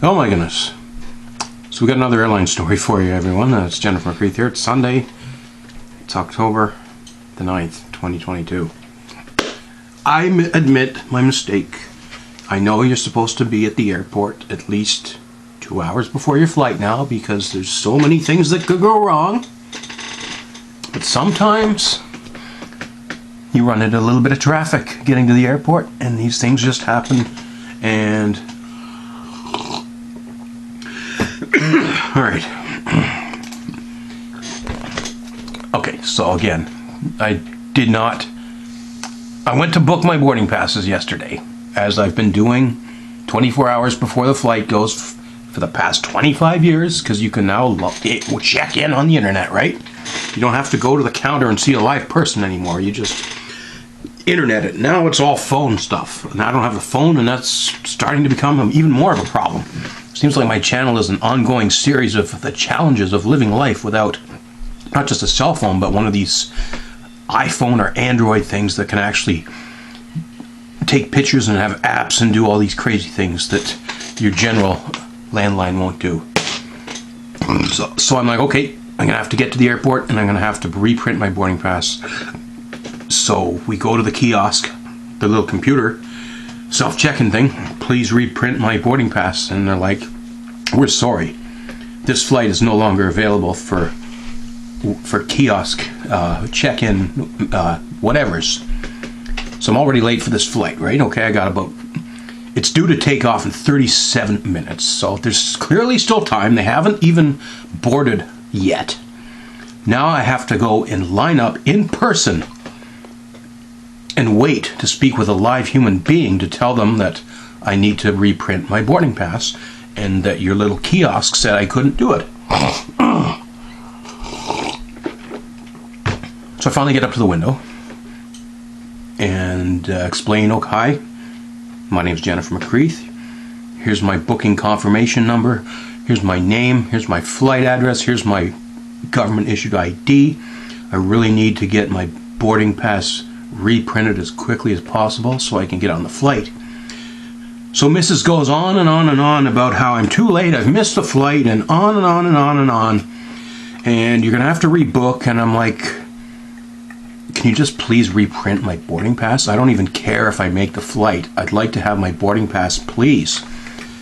Oh my goodness. So we got another airline story for you, everyone. It's Jenn from McCreath here. It's Sunday. It's October the 9th, 2022. I admit my mistake. I know you're supposed to be at the airport at least 2 hours before your flight now because there's so many things that could go wrong. But sometimes you run into a little bit of traffic getting to the airport and these things just happen. And alright. Okay, so again, I went to book my boarding passes yesterday, as I've been doing 24 hours before the flight goes for the past 25 years, because you can now check in on the internet, right? You don't have to go to the counter and see a live person anymore. You just internet it. Now it's all phone stuff, and I don't have a phone, and that's starting to become even more of a problem. Seems like my channel is an ongoing series of the challenges of living life without not just a cell phone, but one of these iPhone or Android things that can actually take pictures and have apps and do all these crazy things that your general landline won't do. So I'm like, okay, I'm gonna have to get to the airport and I'm gonna have to reprint my boarding pass. So we go to the kiosk, the little computer self-checking thing. Please reprint my boarding pass. And they're like, we're sorry, this flight is no longer available for kiosk check-in whatevers. So I'm already late for this flight, right? Okay, it's due to take off in 37 minutes, so there's clearly still time. They haven't even boarded yet. Now I have to go and line up in person and wait to speak with a live human being to tell them that I need to reprint my boarding pass and that your little kiosk said I couldn't do it. So I finally get up to the window and explain, okay, hi, my name's Jenn from McCreath. Here's my booking confirmation number. Here's my name. Here's my flight address. Here's my government issued ID. I really need to get my boarding pass reprinted as quickly as possible so I can get on the flight. So Mrs. goes on and on and on about how I'm too late, I've missed the flight, and on and on and on and on. And you're going to have to rebook. And I'm like, can you just please reprint my boarding pass? I don't even care if I make the flight. I'd like to have my boarding pass, please.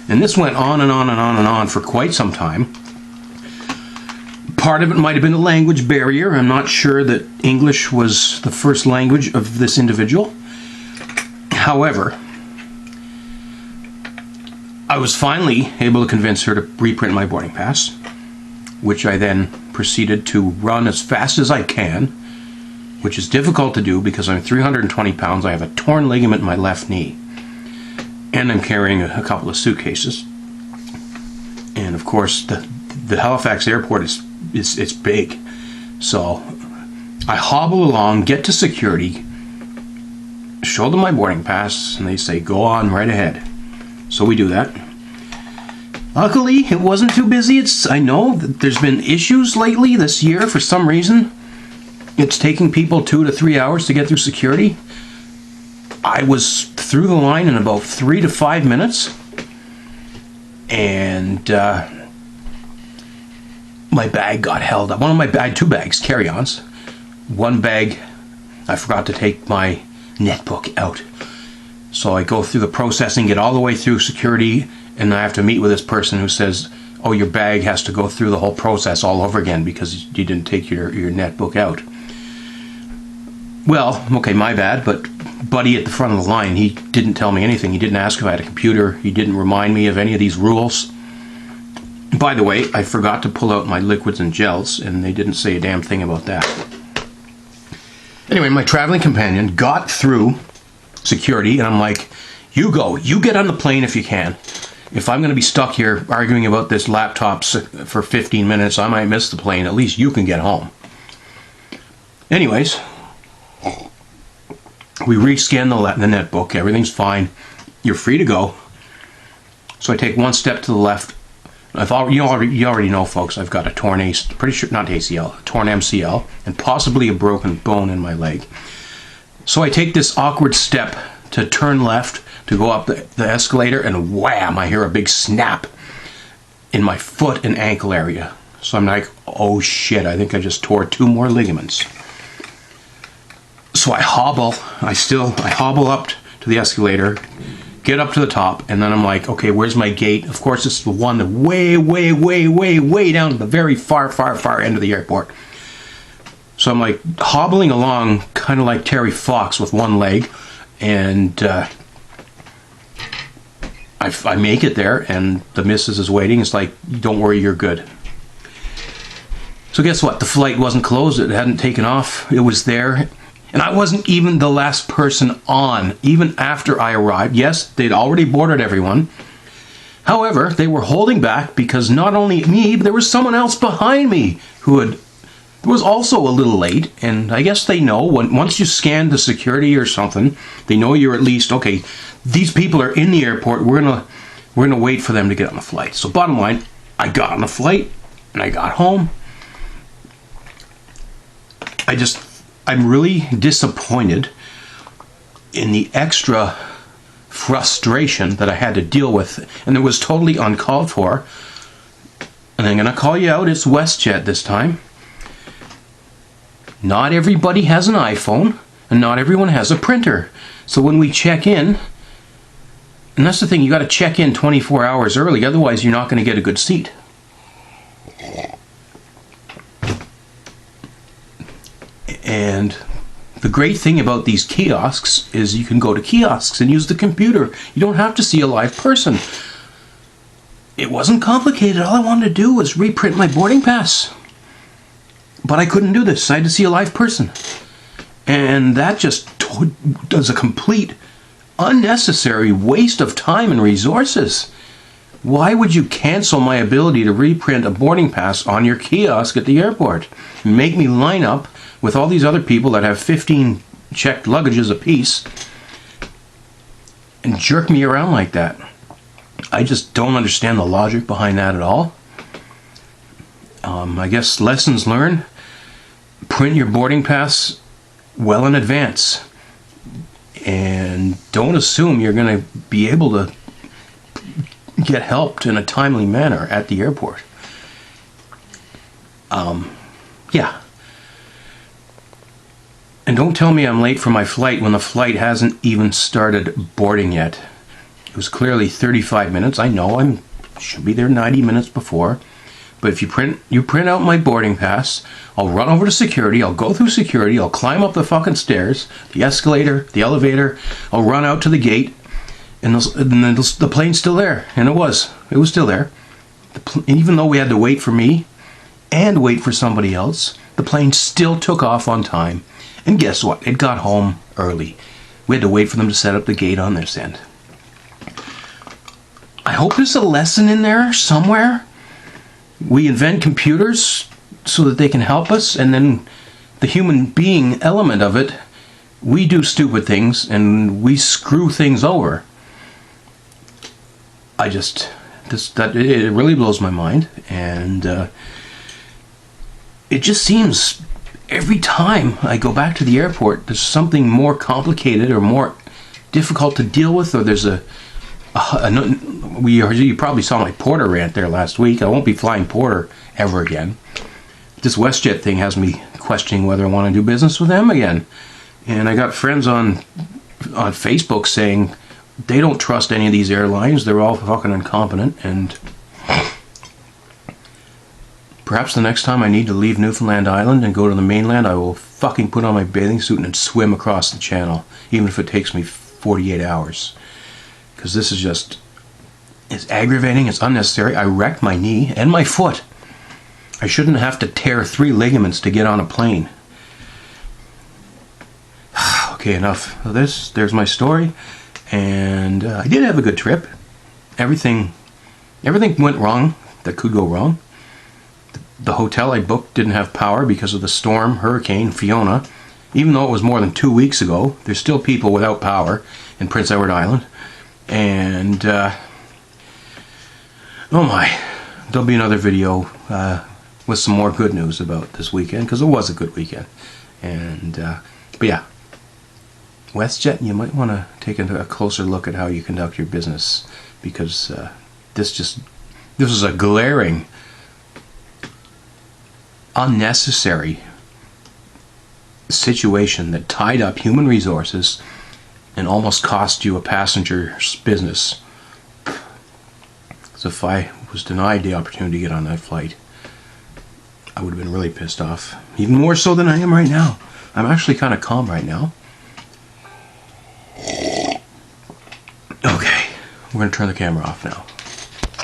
And this went on and on and on and on for quite some time. Part of it might have been a language barrier. I'm not sure that English was the first language of this individual. However, I was finally able to convince her to reprint my boarding pass, which I then proceeded to run as fast as I can, which is difficult to do because I'm 320 pounds, I have a torn ligament in my left knee, and I'm carrying a couple of suitcases. And of course, the Halifax airport it's big. So I hobble along, get to security, show them my boarding pass, and they say, go on right ahead. So we do that. Luckily, it wasn't too busy. I know that there's been issues lately this year for some reason. It's taking people 2 to 3 hours to get through security. I was through the line in about 3 to 5 minutes. And my bag got held up. I had 2 bags, carry-ons. One bag, I forgot to take my netbook out. So I go through the processing, get all the way through security, and I have to meet with this person who says, oh, your bag has to go through the whole process all over again because you didn't take your netbook out. Well, okay, my bad, but Buddy at the front of the line, he didn't tell me anything. He didn't ask if I had a computer. He didn't remind me of any of these rules. By the way, I forgot to pull out my liquids and gels, and they didn't say a damn thing about that. Anyway, my traveling companion got through security, and I'm like, you go. You get on the plane if you can. If I'm going to be stuck here arguing about this laptop for 15 minutes, I might miss the plane. At least you can get home. Anyways, we rescan the netbook. Everything's fine. You're free to go. So I take one step to the left. You already know, folks, I've got a torn pretty sure, not ACL, a torn MCL, and possibly a broken bone in my leg. So I take this awkward step to turn left to go up the escalator, and wham, I hear a big snap. in my foot and ankle area. So I'm like, oh shit, I think I just tore 2 more ligaments. So I hobble up to the escalator, get up to the top, and then I'm like, okay, where's my gate? Of course, it's the one that way down to the very far end of the airport. So I'm like hobbling along, kind of like Terry Fox with one leg, and I make it there, and the missus is waiting. It's like, don't worry, you're good. So guess what? The flight wasn't closed. It hadn't taken off. It was there. And I wasn't even the last person on, even after I arrived. Yes, they'd already boarded everyone. However, they were holding back because not only me, but there was someone else behind me who was also a little late. And I guess they know, once you scan the security or something, they know you're at least, okay, these people are in the airport. We're gonna wait for them to get on the flight. So bottom line, I got on the flight and I got home. I'm really disappointed in the extra frustration that I had to deal with, and it was totally uncalled for. And I'm going to call you out, it's WestJet this time. Not everybody has an iPhone, and not everyone has a printer. So when we check in, and that's the thing, you got to check in 24 hours early, otherwise you're not going to get a good seat. And the great thing about these kiosks is you can go to kiosks and use the computer. You don't have to see a live person. It wasn't complicated. All I wanted to do was reprint my boarding pass. But I couldn't do this. I had to see a live person. And that just does a complete unnecessary waste of time and resources. Why would you cancel my ability to reprint a boarding pass on your kiosk at the airport? Make me line up with all these other people that have 15 checked luggages apiece and jerk me around like that. I just don't understand the logic behind that at all. I guess lessons learned. Print your boarding pass well in advance. And don't assume you're going to be able to get helped in a timely manner at the airport. Yeah. And don't tell me I'm late for my flight when the flight hasn't even started boarding yet. It was clearly 35 minutes. I know I should be there 90 minutes before. But if you print out my boarding pass, I'll run over to security, I'll go through security, I'll climb up the fucking stairs, the escalator, the elevator, I'll run out to the gate, and then the plane's still there. And it was still there. Even though we had to wait for me and wait for somebody else, the plane still took off on time. And guess what? It got home early. We had to wait for them to set up the gate on this end. I hope there's a lesson in there somewhere. We invent computers so that they can help us, and then the human being element of it, we do stupid things and we screw things over. It really blows my mind, and it just seems every time I go back to the airport, there's something more complicated or more difficult to deal with, or there's you probably saw my Porter rant there last week. I won't be flying Porter ever again. This WestJet thing has me questioning whether I want to do business with them again. And I got friends on Facebook saying they don't trust any of these airlines. They're all fucking incompetent. And perhaps the next time I need to leave Newfoundland Island and go to the mainland, I will fucking put on my bathing suit and swim across the channel, even if it takes me 48 hours. Because this is just, it's aggravating, it's unnecessary. I wrecked my knee and my foot. I shouldn't have to tear 3 ligaments to get on a plane. Okay, enough of this. There's my story. And I did have a good trip. Everything went wrong that could go wrong. The hotel I booked didn't have power because of the storm, Hurricane Fiona. Even though it was more than 2 weeks ago, there's still people without power in Prince Edward Island. And oh my, there'll be another video with some more good news about this weekend, because it was a good weekend. And but yeah, WestJet, you might want to take a closer look at how you conduct your business, because this just This is a glaring, unnecessary situation that tied up human resources and almost cost you a passenger's business. So if I was denied the opportunity to get on that flight, I would have been really pissed off. Even more so than I am right now. I'm actually kind of calm right now. Okay, we're going to turn the camera off now.